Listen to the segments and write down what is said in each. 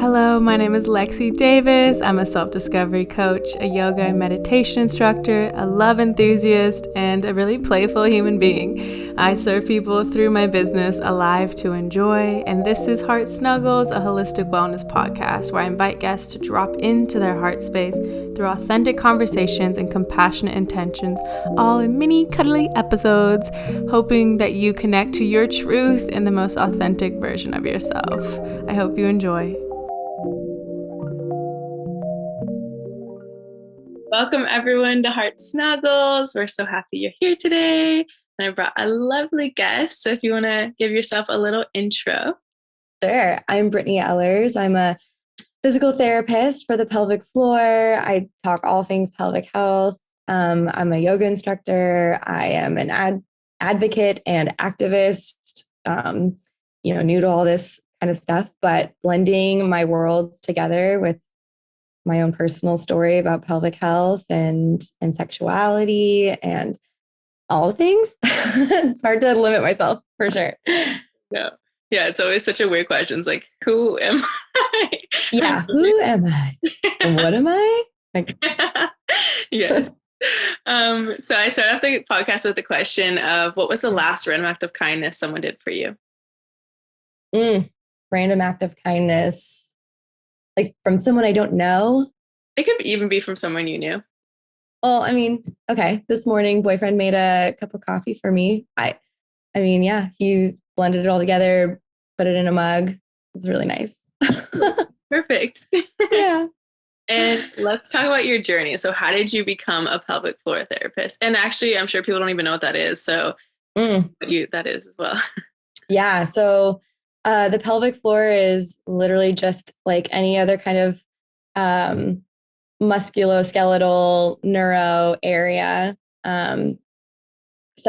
Hello, my name is Lexi Davis. I'm a self-discovery coach, a yoga and meditation instructor, a love enthusiast, and a really playful human being. I serve people through my business, Alive to Enjoy, and this is Heart Snuggles, a holistic wellness podcast where I invite guests to drop into their heart space through authentic conversations and compassionate intentions, all in mini cuddly episodes, hoping that you connect to your truth in the most authentic version of yourself. I hope you enjoy. Welcome everyone to Heart Snuggles. We're so happy you're here today. And I brought a lovely guest. So if you want to give yourself a little intro. Sure. I'm Brittney Ellers. I'm a physical therapist for the pelvic floor. I talk all things pelvic health. I'm a yoga instructor. I am an advocate and activist, new to all this kind of stuff, but blending my worlds together with my own personal story about pelvic health and sexuality and all things. It's hard to limit myself for sure. Yeah. Yeah. It's always such a weird question. It's like, who am I? Yeah. Who am I? And what am I? Like, yes. So I started off the podcast with the question of what was the last random act of kindness someone did for you? Random act of kindness. Like from someone I don't know? It could even be from someone you knew. Well, I mean, okay. This morning, boyfriend made a cup of coffee for me. He blended it all together, put it in a mug. It was really nice. Perfect. Yeah. And let's talk about your journey. So how did you become a pelvic floor therapist? And actually, I'm sure people don't even know what that is. So that is as well. Yeah. So the pelvic floor is literally just like any other kind of musculoskeletal neuro area. Some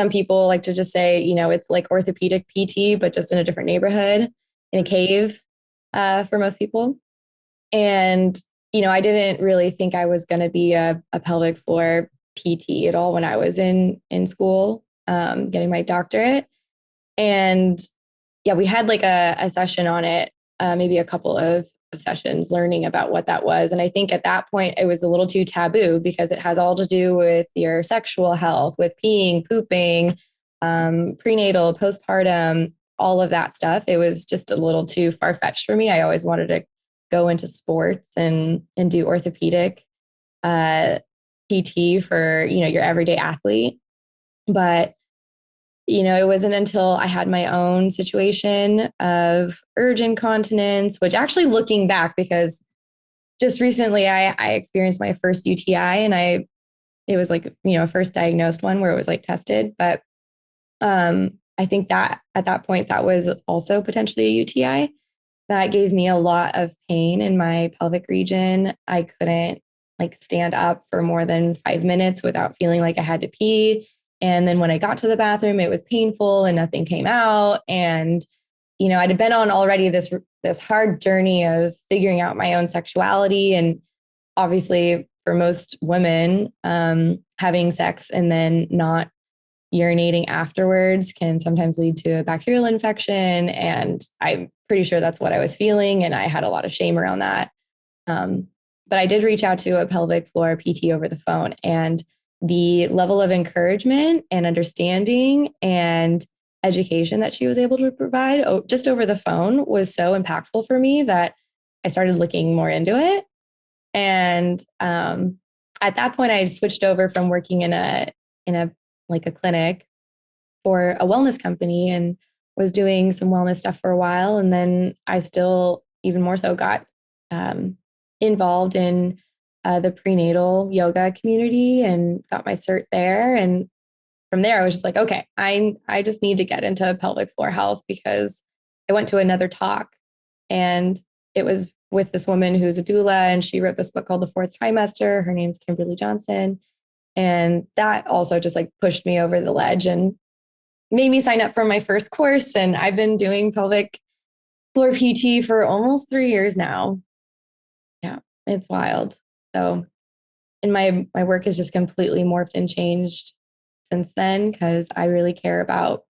people like to just say, it's like orthopedic PT, but just in a different neighborhood, in a cave for most people. And, I didn't really think I was going to be a pelvic floor PT at all when I was in school, getting my doctorate. And yeah, we had like a session on it, maybe a couple of sessions learning about what that was. And I think at that point it was a little too taboo because it has all to do with your sexual health, with peeing, pooping, prenatal, postpartum, all of that stuff. It was just a little too far-fetched for me. I always wanted to go into sports and do orthopedic PT for, your everyday athlete. But it wasn't until I had my own situation of urge incontinence, which actually looking back, because just recently I experienced my first UTI and it was like, a first diagnosed one where it was like tested. But I think that at that point, that was also potentially a UTI. That gave me a lot of pain in my pelvic region. I couldn't like stand up for more than 5 minutes without feeling like I had to pee. And then when I got to the bathroom, it was painful and nothing came out. And, I'd been on already this hard journey of figuring out my own sexuality. And obviously for most women, having sex and then not urinating afterwards can sometimes lead to a bacterial infection. And I'm pretty sure that's what I was feeling. And I had a lot of shame around that. But I did reach out to a pelvic floor PT over the phone, and the level of encouragement and understanding and education that she was able to provide just over the phone was so impactful for me that I started looking more into it. And at that point, I switched over from working in a clinic for a wellness company and was doing some wellness stuff for a while. And then I still even more so got involved in the prenatal yoga community and got my cert there. And from there, I was just like, okay, I just need to get into pelvic floor health, because I went to another talk and it was with this woman who's a doula, and she wrote this book called The Fourth Trimester. Her name's Kimberly Johnson. And that also just like pushed me over the ledge and made me sign up for my first course. And I've been doing pelvic floor PT for almost 3 years now. Yeah, it's wild. So, and my work has just completely morphed and changed since then, because I really care about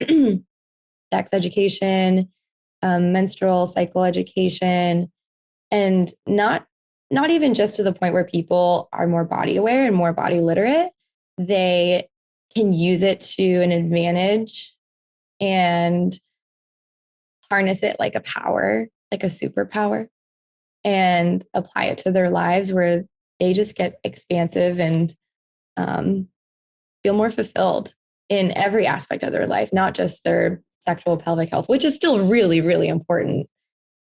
sex education, menstrual cycle education, and not even just to the point where people are more body aware and more body literate. They can use it to an advantage and harness it like a power, like a superpower, and apply it to their lives where they just get expansive and feel more fulfilled in every aspect of their life, not just their sexual pelvic health, which is still really, really important.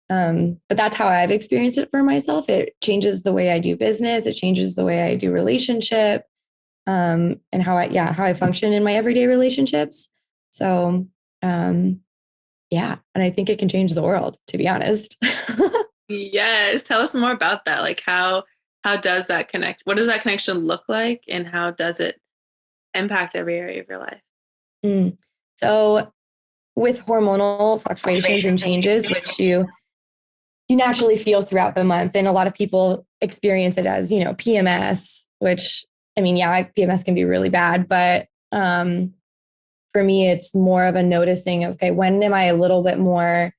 But that's how I've experienced it for myself. It changes the way I do business. It changes the way I do relationship, and how I function in my everyday relationships. So, yeah. And I think it can change the world, to be honest. Yes. Tell us more about that. Like how does that connect? What does that connection look like, and how does it impact every area of your life? So with hormonal fluctuations and changes, which you naturally feel throughout the month. And a lot of people experience it as, PMS, which, I mean, yeah, PMS can be really bad, but for me, it's more of a noticing, okay, when am I a little bit more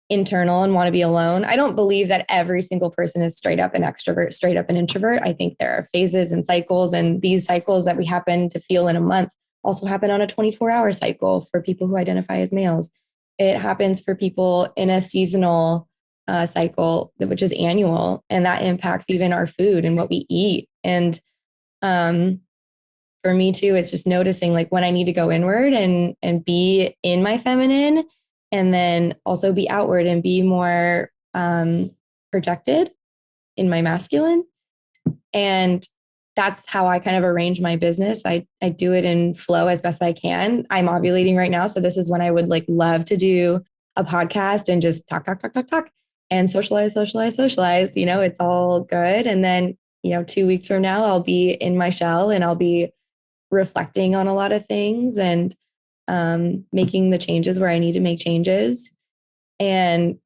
internal and want to be alone? I don't believe that every single person is straight up an extrovert, straight up an introvert. I think there are phases and cycles, and these cycles that we happen to feel in a month also happen on a 24-hour cycle for people who identify as males. It happens for people in a seasonal cycle, which is annual, and that impacts even our food and what we eat. And for me too, it's just noticing like when I need to go inward and be in my feminine, and then also be outward and be more projected in my masculine. And that's how I kind of arrange my business. I do it in flow as best I can. I'm ovulating right now, so this is when I would like love to do a podcast and just talk and socialize. It's all good. And then 2 weeks from now, I'll be in my shell and I'll be reflecting on a lot of things and making the changes where I need to make changes. And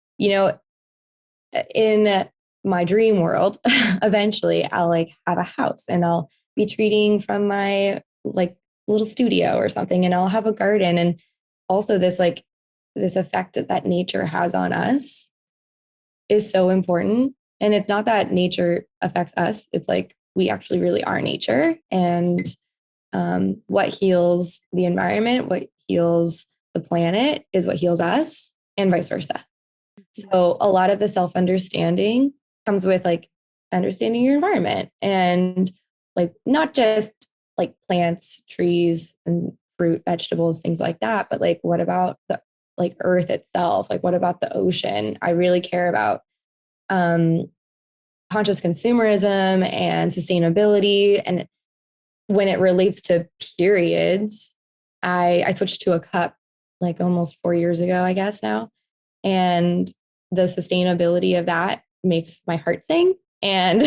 in my dream world, eventually I'll like have a house and I'll be treating from my like little studio or something, and I'll have a garden. And also this effect that nature has on us is so important. And it's not that nature affects us. It's like we actually really are nature. And what heals the environment, what heals the planet is what heals us, and vice versa. So a lot of the self-understanding comes with like understanding your environment, and like not just like plants, trees, and fruit, vegetables, things like that, but like what about the like earth itself? Like what about the ocean? I really care about conscious consumerism and sustainability. And when it relates to periods, I switched to a cup like almost 4 years ago, I guess now. And the sustainability of that makes my heart sing. And,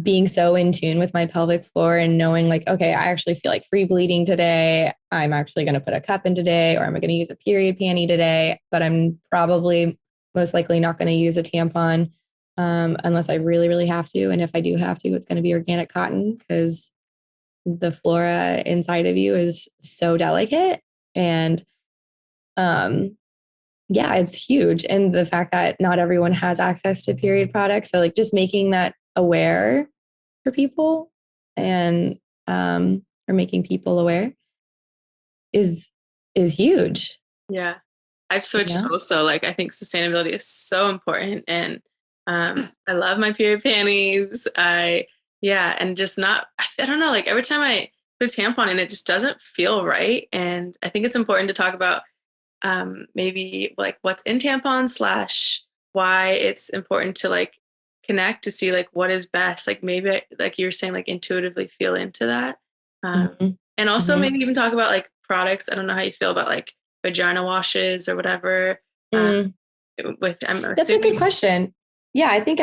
being so in tune with my pelvic floor and knowing like, okay, I actually feel like free bleeding today. I'm actually going to put a cup in today, or I'm going to use a period panty today, but I'm probably most likely not going to use a tampon unless I really, really have to. And if I do have to, it's going to be organic cotton, because the flora inside of you is so delicate. And it's huge. And the fact that not everyone has access to period products. So like just making that aware for people and or making people aware is is Yeah. I've switched also. Like I think sustainability is so important, and I love my period panties. And just not, I don't know, like every time I put a tampon in, it just doesn't feel right. And I think it's important to talk about maybe like what's in tampons / why it's important to like connect to see like what is best. Like maybe like you were saying, like intuitively feel into that. And also maybe even talk about like products. I don't know how you feel about like vagina washes or whatever. That's a good question. Yeah, I think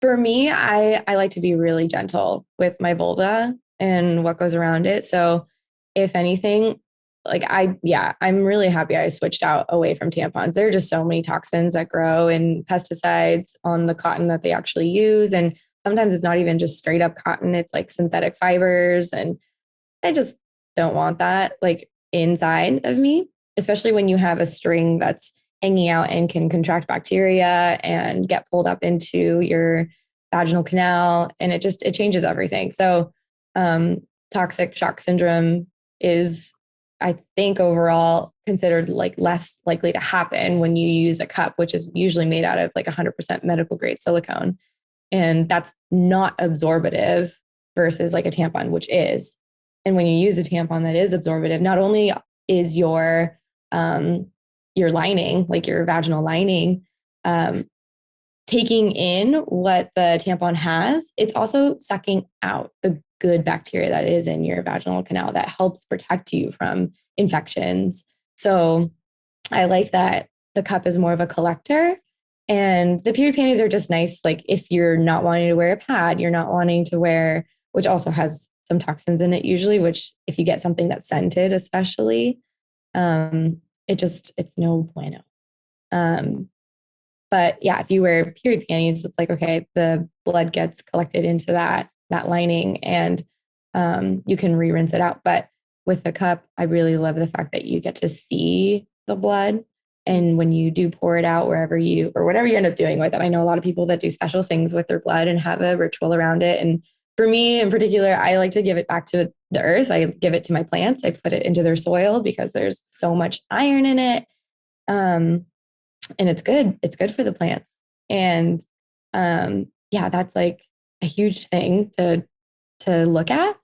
for me, I like to be really gentle with my vulva and what goes around it. So if anything, like I'm really happy I switched away from tampons. There are just so many toxins that grow and pesticides on the cotton that they actually use. And sometimes it's not even just straight up cotton. It's like synthetic fibers. And I just don't want that like inside of me, especially when you have a string that's hanging out and can contract bacteria and get pulled up into your vaginal canal. And it changes everything. So toxic shock syndrome is, I think, overall considered like less likely to happen when you use a cup, which is usually made out of like 100% medical grade silicone. And that's not absorbative versus like a tampon, which is. And when you use a tampon that is absorbative, not only is your lining, like your vaginal lining, taking in what the tampon has, it's also sucking out the good bacteria that is in your vaginal canal that helps protect you from infections. So I like that the cup is more of a collector, and the period panties are just nice. Like if you're not wanting to wear a pad, you're not wanting to wear, which also has some toxins in it usually, which if you get something that's scented, especially, it's no bueno. But yeah, if you wear period panties, it's like, okay, the blood gets collected into that lining, and you can re-rinse it out. But with the cup, I really love the fact that you get to see the blood. And when you do pour it out whatever you end up doing with it, I know a lot of people that do special things with their blood and have a ritual around it. And for me in particular, I like to give it back to the earth. I give it to my plants. I put it into their soil because there's so much iron in it. And it's good. It's good for the plants. And yeah, that's like a huge thing to look at.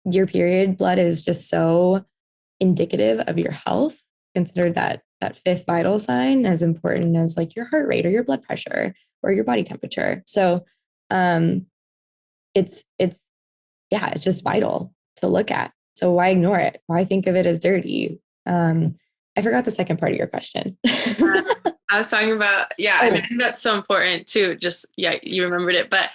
Your period blood is just so indicative of your health. Considered that fifth vital sign as important as like your heart rate or your blood pressure or your body temperature. So it's just vital to look at. So why ignore it? Why think of it as dirty? I forgot the second part of your question. I was talking about, I mean, I think that's so important too. Just, you remembered it. But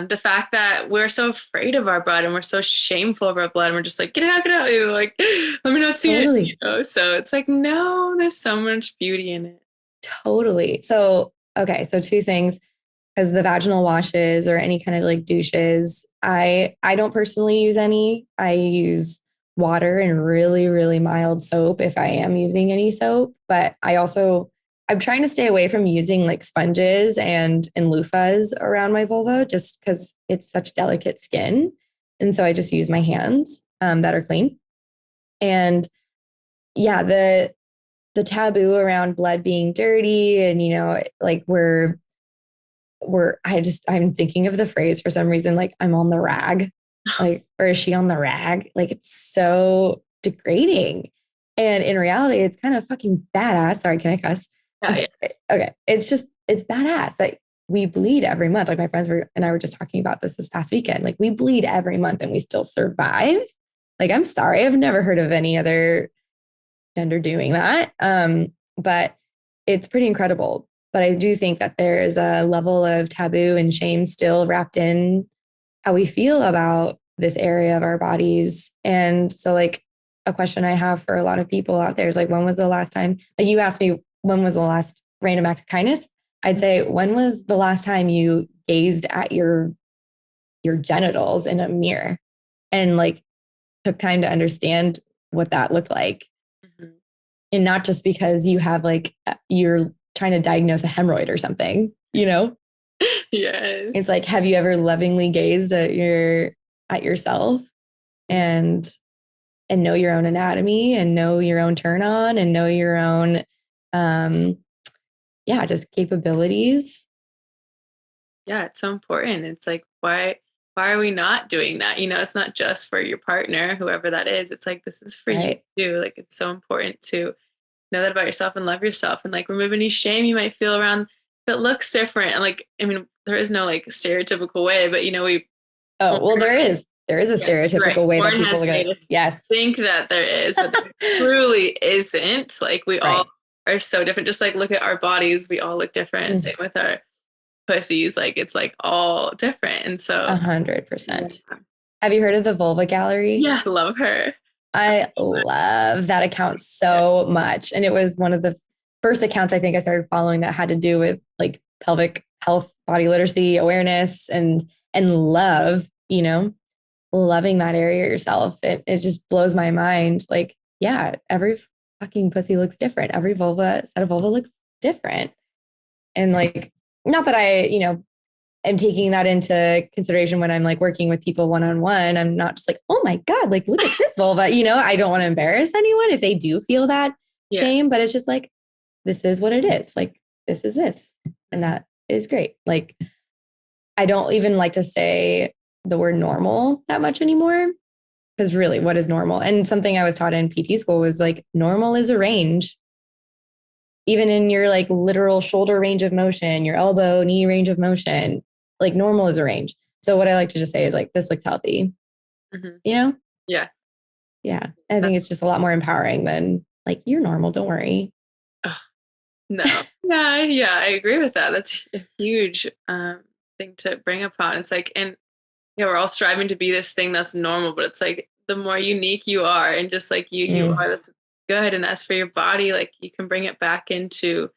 the fact that we're so afraid of our blood and we're so shameful of our blood, and we're just like, get it out. Like, let me not see it. So it's like, no, there's so much beauty in it. Totally. So, okay. So two things, because the vaginal washes or any kind of like douches, I don't personally use any. I use water and really, really mild soap if I am using any soap. But I'm trying to stay away from using like sponges and loofahs around my vulva just because it's such delicate skin. And so I just use my hands that are clean. And yeah, the taboo around blood being dirty and, like I'm thinking of the phrase for some reason, like I'm on the rag, like, or is she on the rag? Like it's so degrading. And in reality, it's kind of fucking badass. Sorry, can I cuss? Yeah. Okay. It's badass. Like we bleed every month. Like my friends and I were just talking about this past weekend. Like we bleed every month and we still survive. Like, I'm sorry, I've never heard of any other gender doing that. But it's pretty incredible. But I do think that there is a level of taboo and shame still wrapped in how we feel about this area of our bodies. And so like a question I have for a lot of people out there is like, when was the last time, like you asked me, when was the last random act of kindness? I'd say, when was the last time you gazed at your genitals in a mirror and like took time to understand what that looked like? Mm-hmm. And not just because you have like, you're trying to diagnose a hemorrhoid or something, Yes. It's like, have you ever lovingly gazed at yourself and know your own anatomy and know your own turn on and know your own, just capabilities. Yeah. It's so important. It's like, why are we not doing that? It's not just for your partner, whoever that is. It's like, this is for you too. Like, it's so important to know that about yourself and love yourself and like remove any shame you might feel around that looks different. And like, I mean, there is no like stereotypical way, but there is a stereotypical way that people look at it. Yes. Think that there is, but there truly isn't. Like we all are so different. Just like look at our bodies. We all look different. Same with our pussies. Like it's like all different. And so 100%. Have you heard of the Vulva Gallery? Yeah. Love her. I love that account so much. And it was one of the first accounts I think I started following that had to do with like pelvic health, body literacy, awareness, and love, loving that area yourself. It just blows my mind. Like, yeah, fucking pussy looks different. Every set of vulva looks different. And like, not that I, am taking that into consideration when I'm like working with people one-on-one. I'm not just like, oh my God, like look at this vulva. I don't want to embarrass anyone if they do feel that shame, but it's just like, this is what it is. Like, this is this. And that is great. Like, I don't even like to say the word normal that much anymore. Because really, what is normal? And something I was taught in PT school was like, normal is a range. Even in your like literal shoulder range of motion, your elbow, knee range of motion, like normal is a range. So what I like to just say is like, this looks healthy, Yeah. Yeah. I think it's just a lot more empowering than like, you're normal, don't worry. No. Yeah, I agree with that. That's a huge thing to bring upon. It's like, and yeah, we're all striving to be this thing that's normal, but it's like the more unique you are and just like you are, that's good. And as for your body, like you can bring it back into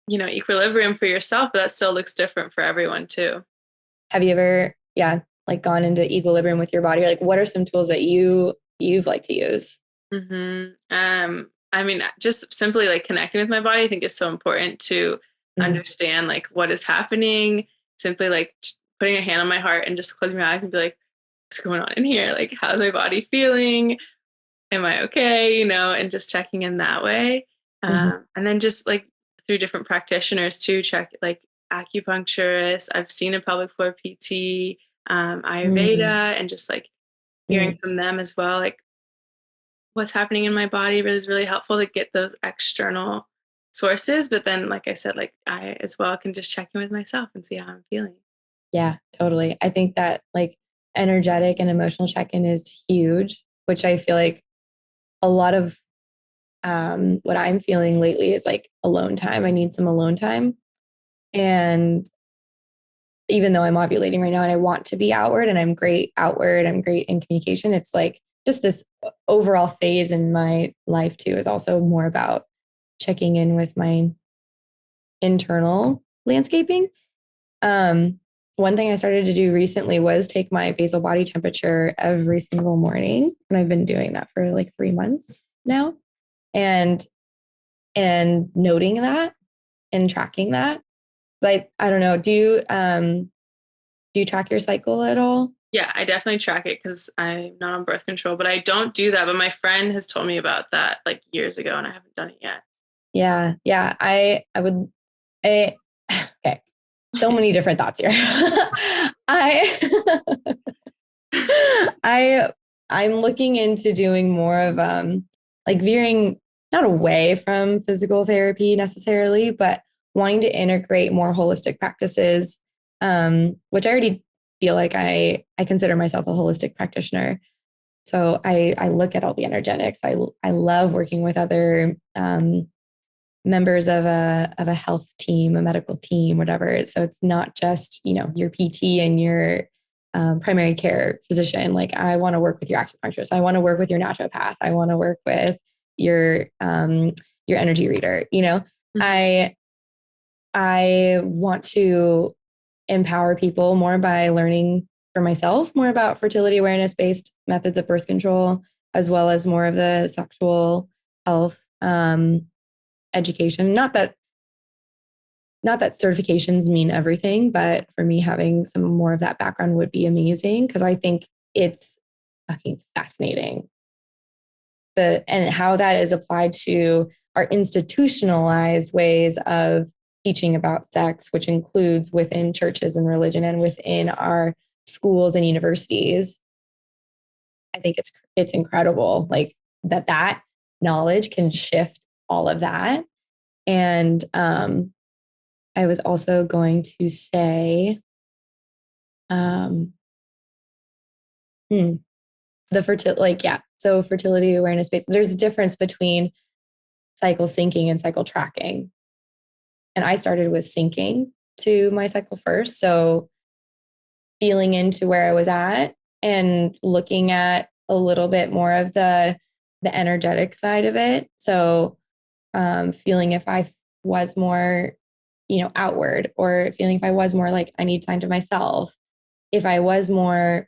equilibrium for yourself, but that still looks different for everyone too. Have you ever, like gone into equilibrium with your body? Like, what are some tools that you've liked to use? I mean, just simply like connecting with my body, I think is so important to understand like what is happening. Simply like putting a hand on my heart and just closing my eyes and be like, what's going on in here? Like, how's my body feeling? Am I okay? And just checking in that way. And then just like through different practitioners too, check like acupuncturists. I've seen a pelvic floor PT, Ayurveda, and just like hearing from them as well, like what's happening in my body is really helpful to get those external sources. But then, like I said, like I as well can just check in with myself and see how I'm feeling. Yeah, totally. I think that like energetic and emotional check-in is huge, which I feel like a lot of what I'm feeling lately is like alone time. I need some alone time. And even though I'm ovulating right now and I want to be outward and I'm great outward, I'm great in communication, it's like just this overall phase in my life too is also more about checking in with my internal landscaping. One thing I started to do recently was take my basal body temperature every single morning. And I've been doing that for like 3 months now. And noting that and tracking that. Like, I don't know, do you track your cycle at all? Yeah, I definitely track it because I'm not on birth control, but I don't do that. But my friend has told me about that like years ago and I haven't done it yet. Yeah. Yeah. Okay. So many different thoughts here. I'm looking into doing more of like veering not away from physical therapy necessarily, but wanting to integrate more holistic practices, which I already feel like I consider myself a holistic practitioner. So I look at all the energetics. I love working with other members of a health team, a medical team, whatever. So it's not just, your PT and your primary care physician. Like, I want to work with your acupuncturist. I want to work with your naturopath. I want to work with your energy reader. I want to empower people more by learning for myself more about fertility awareness based methods of birth control, as well as more of the sexual health education. Not that certifications mean everything, but for me, having some more of that background would be amazing because I think it's fucking fascinating. And how that is applied to our institutionalized ways of teaching about sex, which includes within churches and religion and within our schools and universities. I think it's incredible, like that knowledge can shift all of that. And I was also going to say, the fertility, like, yeah. So fertility awareness based, there's a difference between cycle syncing and cycle tracking. And I started with syncing to my cycle first. So feeling into where I was at and looking at a little bit more of the energetic side of it. So feeling if I was more, outward, or feeling if I was more like I need time to myself, if I was more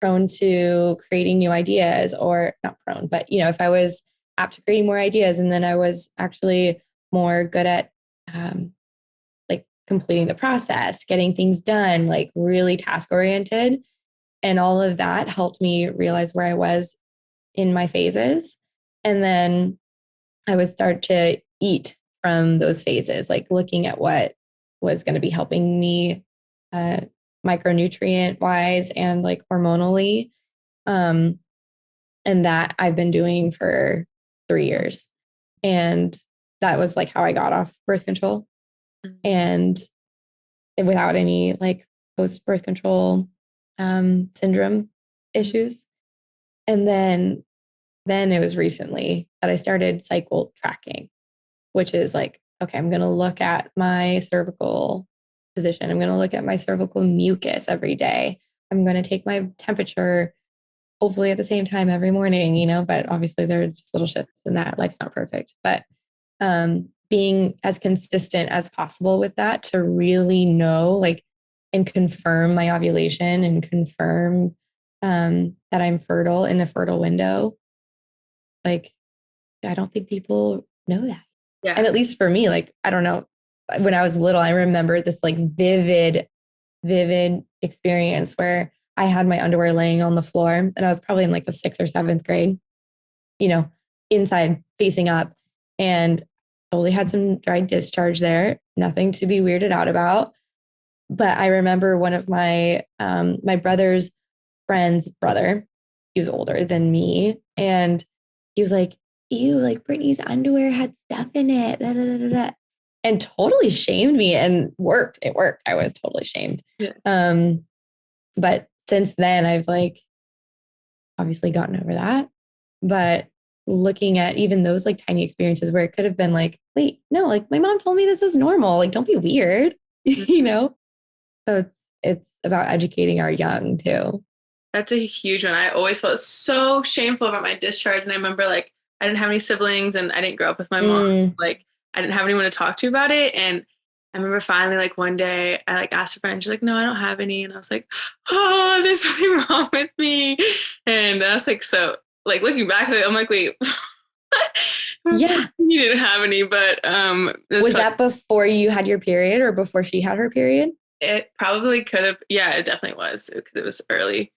prone to creating new ideas, or not prone, but if I was apt to creating more ideas, and then I was actually more good at like completing the process, getting things done, like really task oriented. And all of that helped me realize where I was in my phases. And then I would start to eat from those phases, like looking at what was going to be helping me micronutrient wise and like hormonally. And that I've been doing for 3 years. And that was like how I got off birth control, and without any like post birth control syndrome issues. And then it was recently that I started cycle tracking, which is like, okay, I'm going to look at my cervical position. I'm going to look at my cervical mucus every day. I'm going to take my temperature, hopefully at the same time every morning, but obviously there are just little shifts in that. Life's not perfect, but being as consistent as possible with that to really know, like, and confirm my ovulation and confirm that I'm fertile in the fertile window. Like, I don't think people know that. Yeah. And at least for me, like, I don't know, when I was little, I remember this like vivid experience where I had my underwear laying on the floor, and I was probably in like the 6th or 7th grade, inside facing up, and totally had some dried discharge there. Nothing to be weirded out about. But I remember one of my my brother's friend's brother, he was older than me, and he was like, ew, like Brittney's underwear had stuff in it, da, da, da, da, and totally shamed me, and worked. It worked. I was totally shamed. Yeah. But since then, I've like obviously gotten over that. But looking at even those like tiny experiences where it could have been like, wait, no, like my mom told me this is normal. Like, don't be weird, So it's about educating our young too. That's a huge one. I always felt so shameful about my discharge. And I remember like, I didn't have any siblings and I didn't grow up with my mom. So, like, I didn't have anyone to talk to about it. And I remember finally, like one day I like asked a friend, she's like, no, I don't have any. And I was like, oh, there's something wrong with me. And I was like, so like looking back at it, I'm like, wait, yeah, you didn't have any, but was that before you had your period or before she had her period? It probably could have. Yeah, it definitely was because it was early.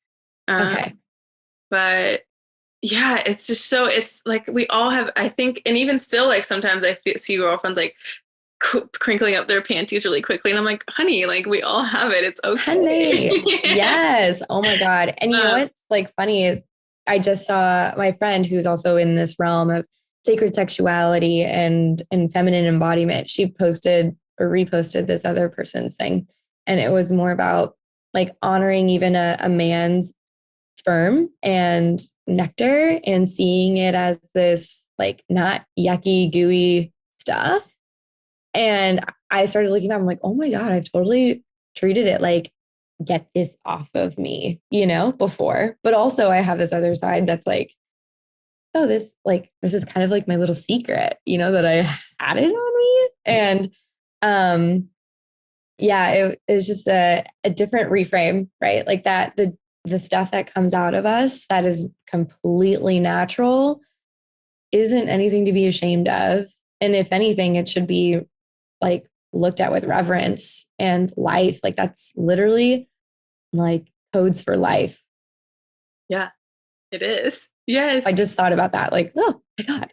Okay. But yeah, it's just so, it's like we all have, I think, and even still, like sometimes I see girlfriends like crinkling up their panties really quickly. And I'm like, honey, like we all have it. It's okay. Honey. Yes. Oh my God. And you know what's like funny is I just saw my friend who's also in this realm of sacred sexuality and feminine embodiment. She posted or reposted this other person's thing. And it was more about like honoring even a man's sperm and nectar and seeing it as this like not yucky, gooey stuff. And I started looking back, I'm like, oh my God, I've totally treated it like, get this off of me, before. But also I have this other side that's like, oh, this is kind of like my little secret, that I had it on me. And yeah, it was just a different reframe, right? Like that, the stuff that comes out of us that is completely natural isn't anything to be ashamed of. And if anything, it should be like looked at with reverence and life. Like that's literally like codes for life. Yeah, it is. Yes. I just thought about that. Like, oh my God.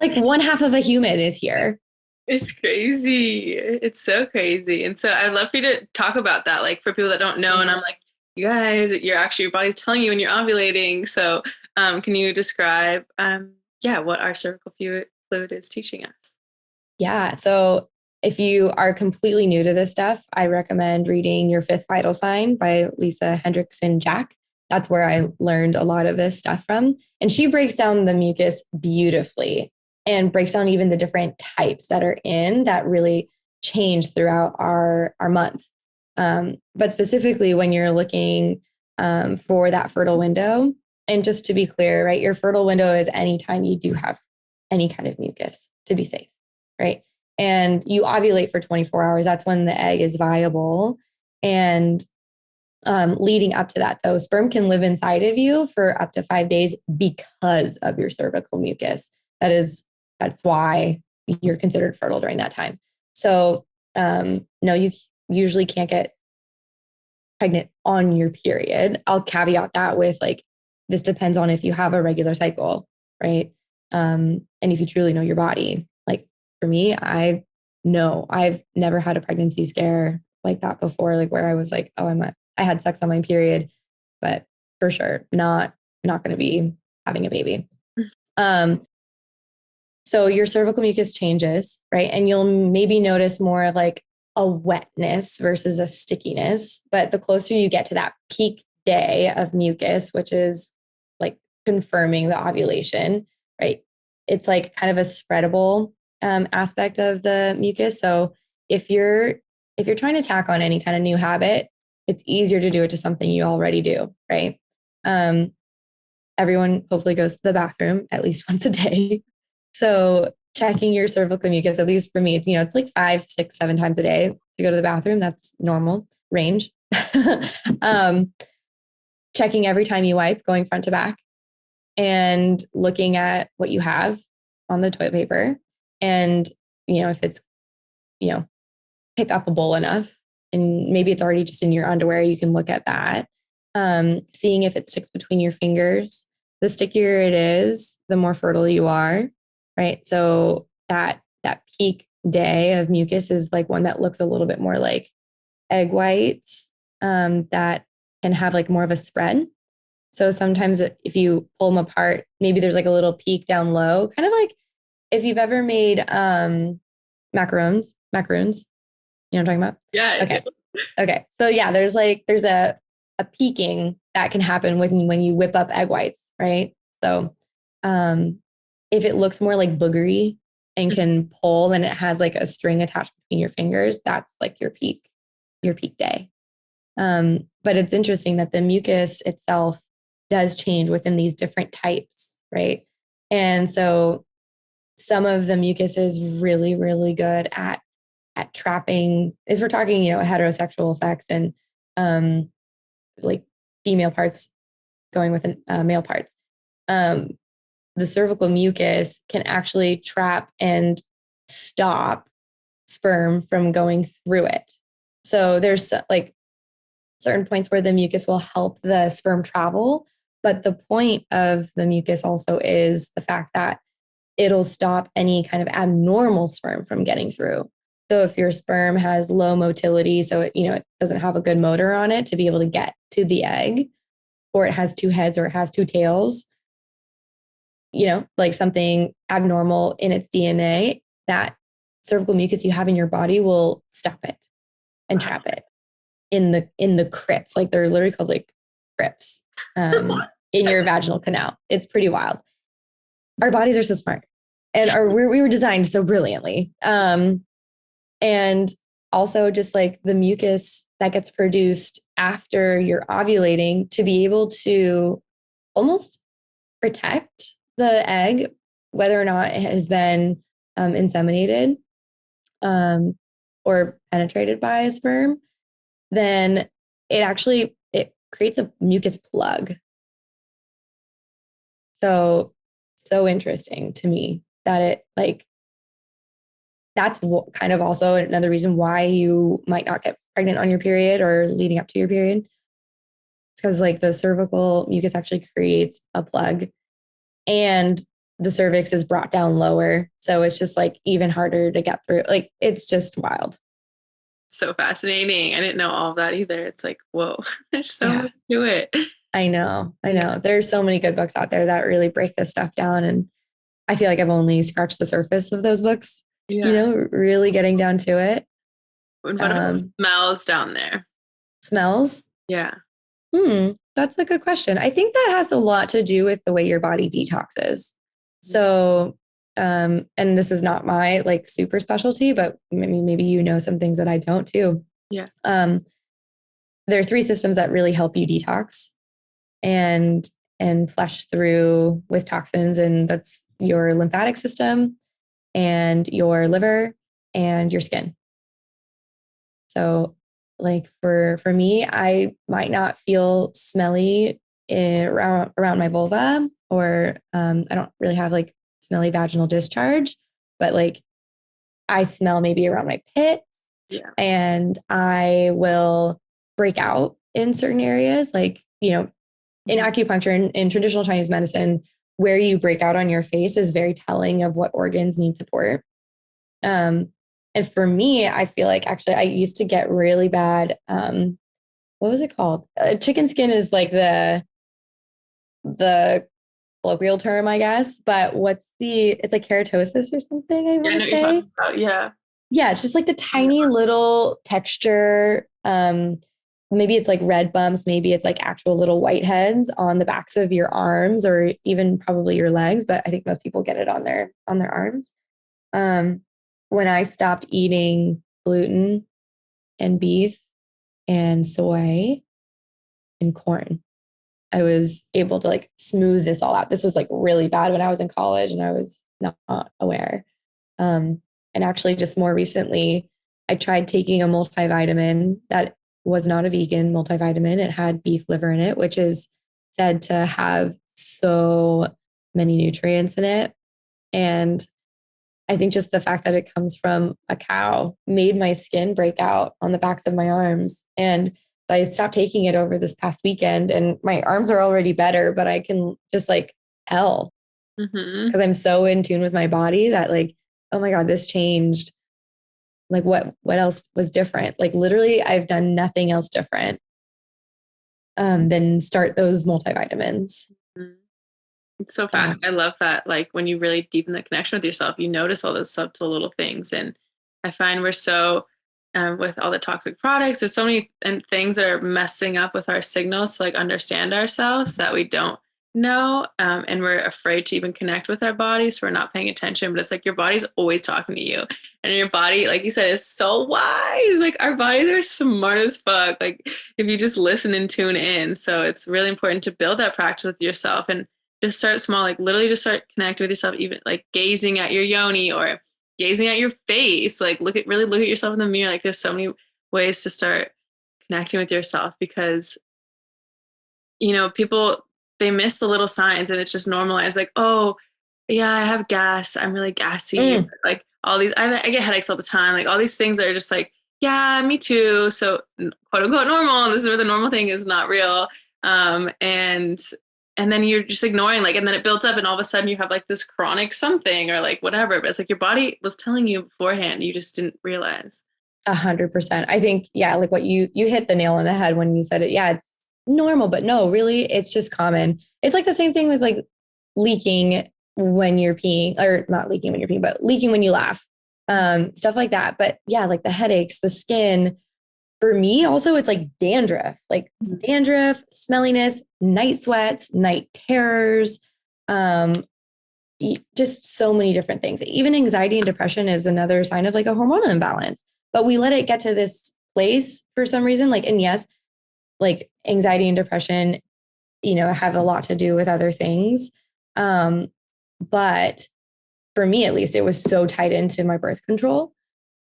Like one half of a human is here. It's crazy. It's so crazy. And so I'd love for you to talk about that, like for people that don't know. And I'm like, you guys, your body's telling you when you're ovulating. So can you describe, what our cervical fluid is teaching us? Yeah. So if you are completely new to this stuff, I recommend reading Your Fifth Vital Sign by Lisa Hendrickson Jack. That's where I learned a lot of this stuff from. And she breaks down the mucus beautifully and breaks down even the different types that are in that really change throughout our month. But specifically when you're looking for that fertile window, and just to be clear, right, your fertile window is anytime you do have any kind of mucus to be safe, right? And you ovulate for 24 hours. That's when the egg is viable. And Leading up to that, though, sperm can live inside of you for up to 5 days because of your cervical mucus. That's why you're considered fertile during that time. So, no, you usually can't get pregnant on your period. I'll caveat that with like, this depends on if you have a regular cycle, right? And if you truly know your body. Like for me, I've never had a pregnancy scare like that before, like where I was like, oh, I had sex on my period, but for sure, not going to be having a baby. So your cervical mucus changes, right? And you'll maybe notice more of like a wetness versus a stickiness. But the closer you get to that peak day of mucus, which is like confirming the ovulation, right? It's like kind of a spreadable aspect of the mucus. So if you're trying to tack on any kind of new habit, it's easier to do it to something you already do, right? Everyone hopefully goes to the bathroom at least once a day. So checking your cervical mucus, at least for me, it's like 5, 6, 7 times a day to go to the bathroom. That's normal range. Checking every time you wipe, going front to back, and looking at what you have on the toilet paper. And, if it's, pick upable enough, and maybe it's already just in your underwear, you can look at that. Seeing if it sticks between your fingers. The stickier it is, the more fertile you are, right? So that peak day of mucus is like one that looks a little bit more like egg whites, that can have like more of a spread. So sometimes if you pull them apart, maybe there's like a little peak down low, kind of like if you've ever made macaroons. You know what I'm talking about? Yeah. Okay. So yeah, there's a peaking that can happen when you whip up egg whites, right? So if it looks more like boogery and can pull, and it has like a string attached between your fingers, that's like your peak day. But it's interesting that the mucus itself does change within these different types, right? And so some of the mucus is really, really good at trapping, if we're talking, heterosexual sex and like female parts going with male parts. The cervical mucus can actually trap and stop sperm from going through it. So there's like certain points where the mucus will help the sperm travel. But the point of the mucus also is the fact that it'll stop any kind of abnormal sperm from getting through. So if your sperm has low motility, so it doesn't have a good motor on it to be able to get to the egg, or it has 2 heads or it has 2 tails, like something abnormal in its DNA, that cervical mucus you have in your body will stop it and trap it in the crypts. Like they're literally called like crypts in your vaginal canal. It's pretty wild. Our bodies are so smart, and we were designed so brilliantly. And also just like the mucus that gets produced after you're ovulating to be able to almost protect the egg, whether or not it has been inseminated or penetrated by a sperm, then it creates a mucus plug. So interesting to me that it like, that's kind of also another reason why you might not get pregnant on your period or leading up to your period. It's because like the cervical mucus actually creates a plug, and the cervix is brought down lower. So it's just like even harder to get through. Like it's just wild. So fascinating. I didn't know all of that either. It's like, whoa, there's so much to it. I know. There's so many good books out there that really break this stuff down. And I feel like I've only scratched the surface of those books. Yeah. Really getting down to it. What about smells down there? Smells? Yeah. That's a good question. I think that has a lot to do with the way your body detoxes. So, and this is not my like super specialty, but maybe some things that I don't too. Yeah. There are 3 systems that really help you detox and flush through with toxins, and that's your lymphatic system and your liver and your skin. So like for me, I might not feel smelly around my vulva, or I don't really have like smelly vaginal discharge, but like I smell maybe around my pit. Yeah. And I will break out in certain areas, like, in acupuncture, in traditional Chinese medicine, where you break out on your face is very telling of what organs need support. And for me, I feel like actually I used to get really bad. What was it called? Chicken skin is like the colloquial term, I guess. But it's like keratosis or something, I Yeah, I want know to what you're say. talking about. Yeah. Yeah, it's just like the tiny little texture. Maybe it's like red bumps, maybe it's like actual little whiteheads on the backs of your arms or even probably your legs, but I think most people get it on their arms. When I stopped eating gluten and beef and soy and corn, I was able to like smooth this all out. This was like really bad when I was in college and I was not aware. And actually, just more recently, I tried taking a multivitamin that was not a vegan multivitamin. It had beef liver in it, which is said to have so many nutrients in it. And I think just the fact that it comes from a cow made my skin break out on the backs of my arms. And I stopped taking it over this past weekend, and my arms are already better, but I can just like tell because I'm so in tune with my body that like, oh my God, this changed. Like what else was different? Like literally I've done nothing else different than start those multivitamins. It's so So, fast. I love that. Like when you really deepen the connection with yourself, you notice all those subtle little things. And I find we're so, with all the toxic products, there's so many things that are messing up with our signals to like understand ourselves that we don't know. And we're afraid to even connect with our bodies. So we're not paying attention, but it's like your body's always talking to you. And your body, like you said, is so wise. Like our bodies are smart as fuck. Like if you just listen and tune in. So it's really important to build that practice with yourself and just start small, like literally just start connecting with yourself, even like gazing at your yoni or gazing at your face. Like really look at yourself in the mirror. Like there's so many ways to start connecting with yourself because, people, they miss the little signs and it's just normalized. Like, oh yeah, I have gas. I'm really gassy. Like all these, I get headaches all the time. Like all these things that are just like, yeah, me too. So quote unquote normal. This is where the normal thing is not real. And then you're just ignoring and then it builds up and all of a sudden you have like this chronic something or like whatever, but it's like your body was telling you beforehand. You just didn't realize. 100%. I think, yeah, like what you hit the nail on the head when you said it. Yeah, it's normal, but no, really, it's just common. It's like the same thing with like leaking when you're peeing, or not leaking when you're peeing, but leaking when you laugh, stuff like that. But yeah, like the headaches, the skin. For me, also, it's like dandruff, smelliness, night sweats, night terrors, just so many different things. Even anxiety and depression is another sign of like a hormonal imbalance. But we let it get to this place for some reason. Like, and yes, like anxiety and depression, have a lot to do with other things. But for me, at least, it was so tied into my birth control.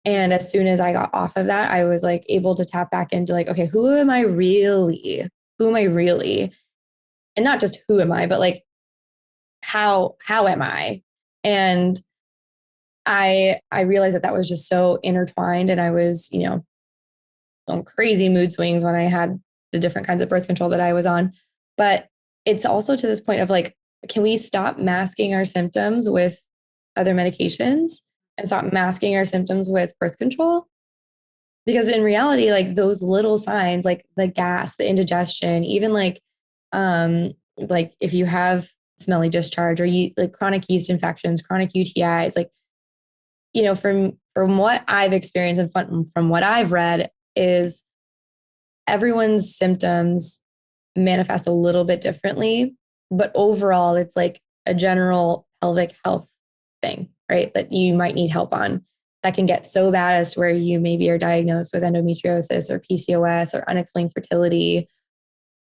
And as soon as I got off of that, I was like able to tap back into like, okay, who am I really? Who am I really? And not just who am I, but like, how am I? And I realized that was just so intertwined. And I was, on crazy mood swings when I had the different kinds of birth control that I was on. But it's also to this point of like, can we stop masking our symptoms with other medications and stop masking our symptoms with birth control? Because in reality, like those little signs, like the gas, the indigestion, even like if you have smelly discharge or you like chronic yeast infections, chronic UTIs, like, from what I've experienced and from what I've read is everyone's symptoms manifest a little bit differently, but overall it's like a general pelvic health thing, right? That you might need help on that can get so bad as to where you maybe are diagnosed with endometriosis or PCOS or unexplained fertility.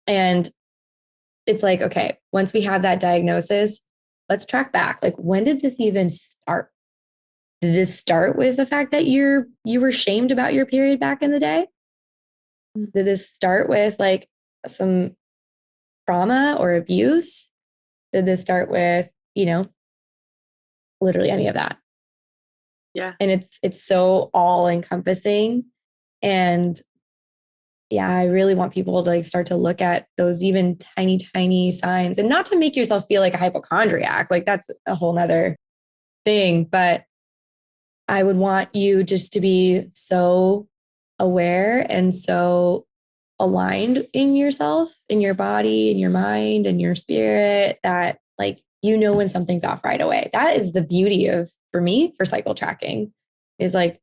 And it's like, okay, once we have that diagnosis, let's track back. Like, when did this even start? Did this start with the fact that you were shamed about your period back in the day? Did this start with like some trauma or abuse? Did this start with, literally any of that? Yeah. And it's so all encompassing. And yeah, I really want people to like start to look at those even tiny, tiny signs, and not to make yourself feel like a hypochondriac. Like that's a whole nother thing. But I would want you just to be so aware and so aligned in yourself, in your body, in your mind, and your spirit, that like, when something's off right away. That is the beauty of, for me, for cycle tracking, is like,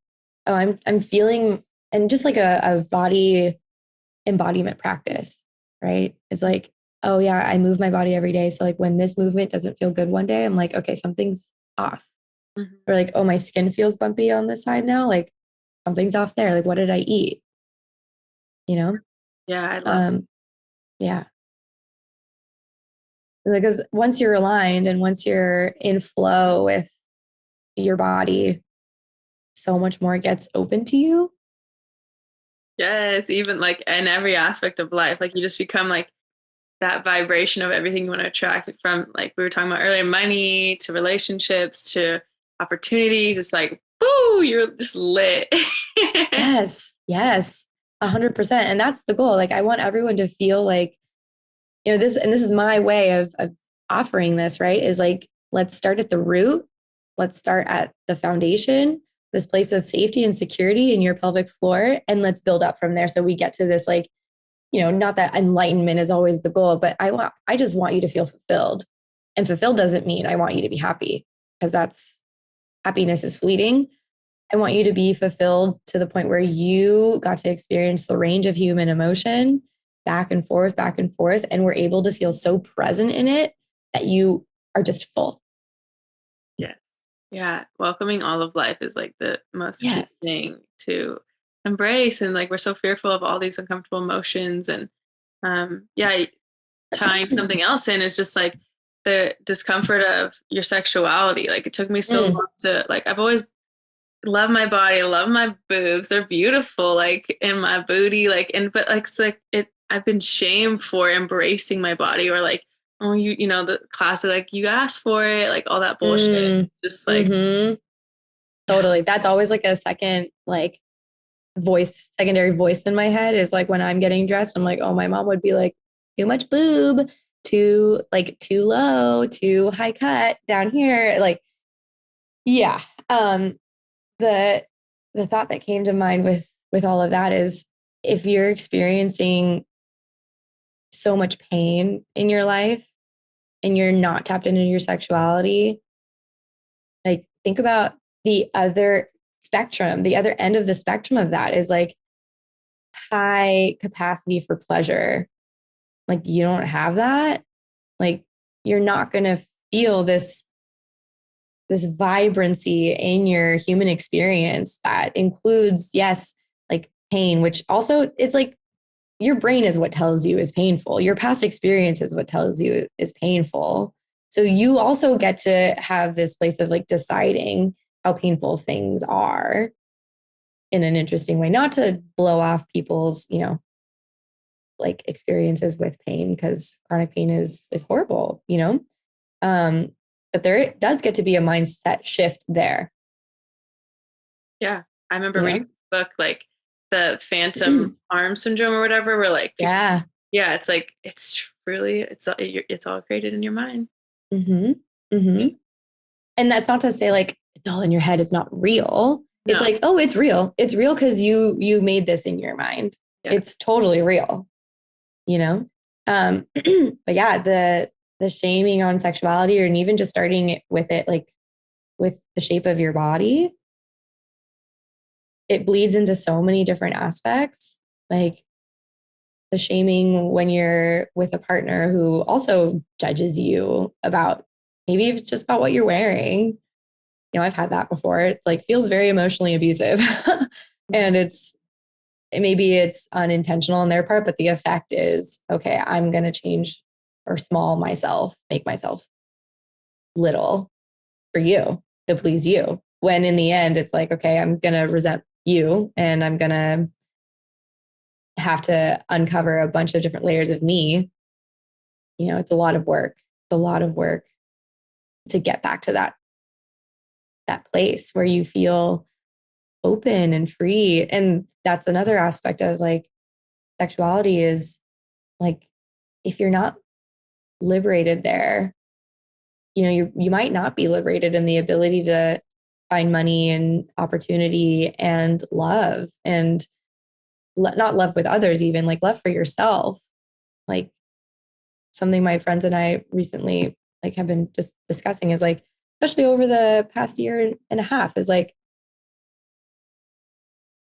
oh, I'm feeling, and just like a body embodiment practice, right? It's like, oh yeah, I move my body every day. So like when this movement doesn't feel good one day, I'm like, okay, something's off. Mm-hmm. Or like, oh, my skin feels bumpy on this side now. Like something's off there. Like, what did I eat? Yeah, I love yeah. Because once you're aligned and once you're in flow with your body, so much more gets open to you. Yes, even like in every aspect of life, like you just become like that vibration of everything you want to attract, from like we were talking about earlier, money to relationships to opportunities. It's like, woo, you're just lit. Yes, 100%. And that's the goal. Like I want everyone to feel like, this is my way of offering this, right? Is like, let's start at the root. Let's start at the foundation, this place of safety and security in your pelvic floor. And let's build up from there. So we get to this, like, not that enlightenment is always the goal, but I just want you to feel fulfilled. And fulfilled doesn't mean I want you to be happy, because happiness is fleeting. I want you to be fulfilled to the point where you got to experience the range of human emotion back and forth, and we're able to feel so present in it that you are just full. Yes. Yeah. Welcoming all of life is like the most key thing to embrace. And like, we're so fearful of all these uncomfortable emotions. And tying something else in is just like the discomfort of your sexuality. Like it took me so long to, like, I've always loved my body, love my boobs. They're beautiful, like in my booty, but it's like I've been shamed for embracing my body, or like, oh, the classic, like you asked for it, like all that bullshit. Just like, totally. That's always like a second, like secondary voice in my head, is like when I'm getting dressed, I'm like, oh, my mom would be like, too much boob, too low, too high cut down here. Like, yeah. The thought that came to mind with all of that is, if you're experiencing so much pain in your life and you're not tapped into your sexuality, like think about the other spectrum. The other end of the spectrum of that is like high capacity for pleasure. Like you don't have that. Like you're not going to feel this vibrancy in your human experience that includes, yes, like pain, which also, it's like your brain is what tells you is painful. Your past experience is what tells you is painful. So you also get to have this place of like deciding how painful things are in an interesting way, not to blow off people's, like experiences with pain, because chronic pain is horrible, but there does get to be a mindset shift there. Yeah. I remember reading this book, like the phantom arm syndrome or whatever, where like, it's like, it's really, it's all created in your mind. And that's not to say like, it's all in your head. It's not real. No. It's like, oh, it's real. It's real because you made this in your mind. Yeah. It's totally real, but yeah, the shaming on sexuality, or even just starting with it, like with the shape of your body, it bleeds into so many different aspects. Like the shaming when you're with a partner who also judges you about, maybe it's just about what you're wearing. I've had that before. It like feels very emotionally abusive and maybe it's unintentional on their part, but the effect is, okay, I'm going to change or small myself, make myself little for you to please you. When in the end, it's like, okay, I'm going to resent you and I'm going to have to uncover a bunch of different layers of me. You know, it's a lot of work. It's a lot of work to get back to that place where you feel open and free. And that's another aspect of like sexuality is like, if you're not liberated there, you know, you might not be liberated in the ability to find money and opportunity and love, and not love with others, even like love for yourself. Like something my friends and I recently like have been just discussing is like, especially over the past year and a half, is like,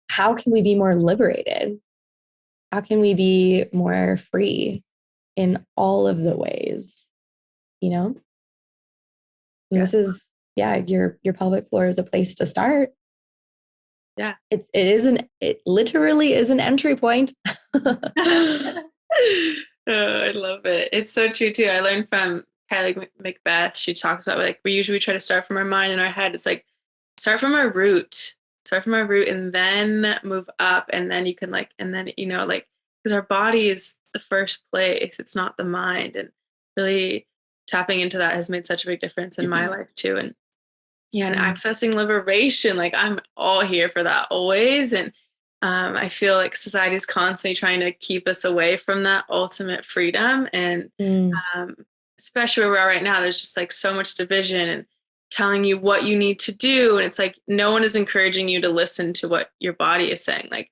how can we be more liberated? How can we be more free in all of the ways, you know? And this is, your pelvic floor is a place to start. Yeah. It literally is an entry point. Oh, I love it. It's so true too. I learned from Kylie Macbeth. She talks about like, we usually try to start from our mind and our head. It's like, start from our root and then move up. And then you can like, and then, you know, like, because our body is the first place. It's not the mind. And really tapping into that has made such a big difference in my life too. And and accessing liberation, like I'm all here for that always. And I feel like society is constantly trying to keep us away from that ultimate freedom. And especially where we are right now, there's just like so much division and telling you what you need to do. And it's like, no one is encouraging you to listen to what your body is saying. Like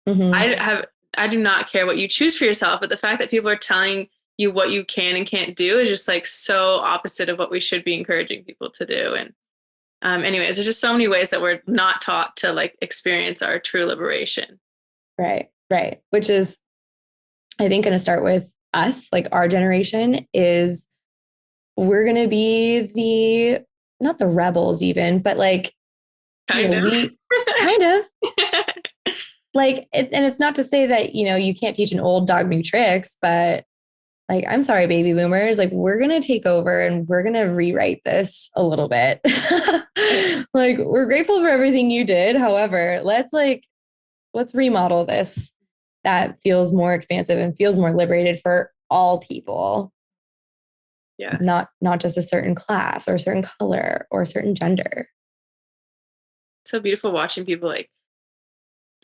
I do not care what you choose for yourself, but the fact that people are telling you what you can and can't do is just like so opposite of what we should be encouraging people to do. And anyways, there's just so many ways that we're not taught to like experience our true liberation. Right. Which is, I think, going to start with us, like our generation is, we're going to be not the rebels even, but like, kind of like, and it's not to say that, you know, you can't teach an old dog new tricks, but like, I'm sorry, baby boomers, like we're going to take over and we're going to rewrite this a little bit. Like, we're grateful for everything you did. However, let's remodel this that feels more expansive and feels more liberated for all people. Yes. Not just a certain class or a certain color or a certain gender. It's so beautiful watching people like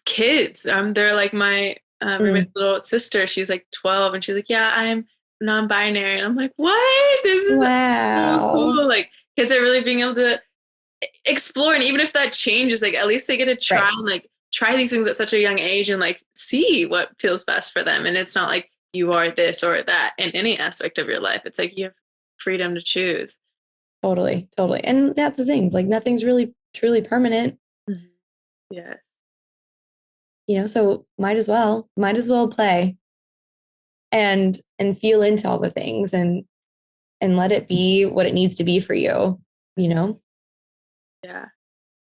kids. They're like my roommate's little sister. She's like 12 and she's like, yeah, I'm non-binary. And I'm like, what? This is so cool. Like kids are really being able to explore. And even if that changes, like at least they get to try and like try these things at such a young age and like see what feels best for them. And it's not like you are this or that in any aspect of your life. It's like you have freedom to choose. Totally. And that's the thing. It's like nothing's really truly permanent. Mm-hmm. Yes. You know, so might as well play and feel into all the things and let it be what it needs to be for you, you know? Yeah.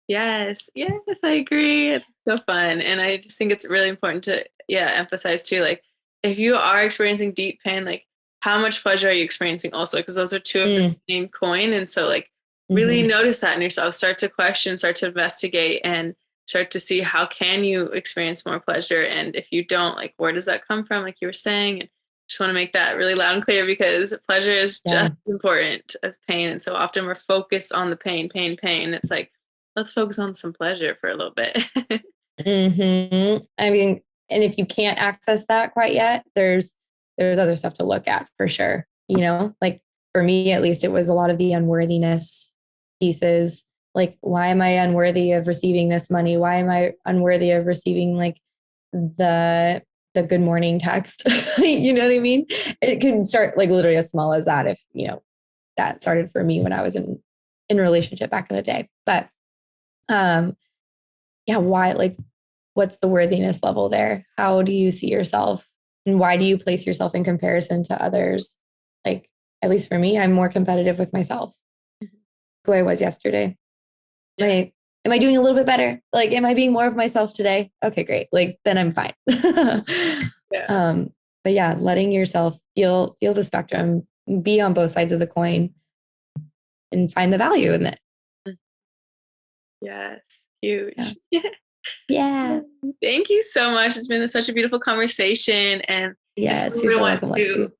Yes, I agree. It's so fun. And I just think it's really important to, emphasize too, like if you are experiencing deep pain, like how much pleasure are you experiencing also? Because those are two of the same coin. And so like really notice that in yourself, start to question, start to investigate and start to see how can you experience more pleasure. And if you don't, like, where does that come from? Like you were saying, and just want to make that really loud and clear because pleasure is just as important as pain. And so often we're focused on the pain. It's like, let's focus on some pleasure for a little bit. I mean, and if you can't access that quite yet, there's other stuff to look at for sure. You know, like for me, at least, it was a lot of the unworthiness pieces. Like, why am I unworthy of receiving this money? Why am I unworthy of receiving like the good morning text? You know what I mean? It can start like literally as small as that. If, you know, that started for me when I was in a relationship back in the day. But why, like, what's the worthiness level there? How do you see yourself? And why do you place yourself in comparison to others? Like, at least for me, I'm more competitive with myself who I was yesterday. Am I doing a little bit better? Like, am I being more of myself today? Okay, great. Like, then I'm fine. But yeah, letting yourself feel the spectrum, be on both sides of the coin and find the value in it. Yes. Huge. Yeah. Thank you so much. It's been such a beautiful conversation. And Yes, if you're we so want welcome, to Lexi.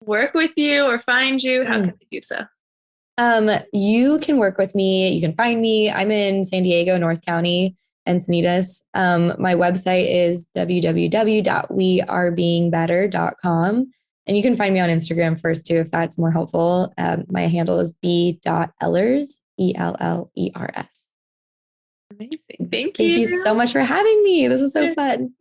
work with you or find you, how can they do so? You can work with me. You can find me. I'm in San Diego, North County, Encinitas. My website is www.wearebeingbetter.com. And you can find me on Instagram first too, if that's more helpful. My handle is b.ellers, Ellers. Amazing. Thank Thank you so much for having me. This is so fun.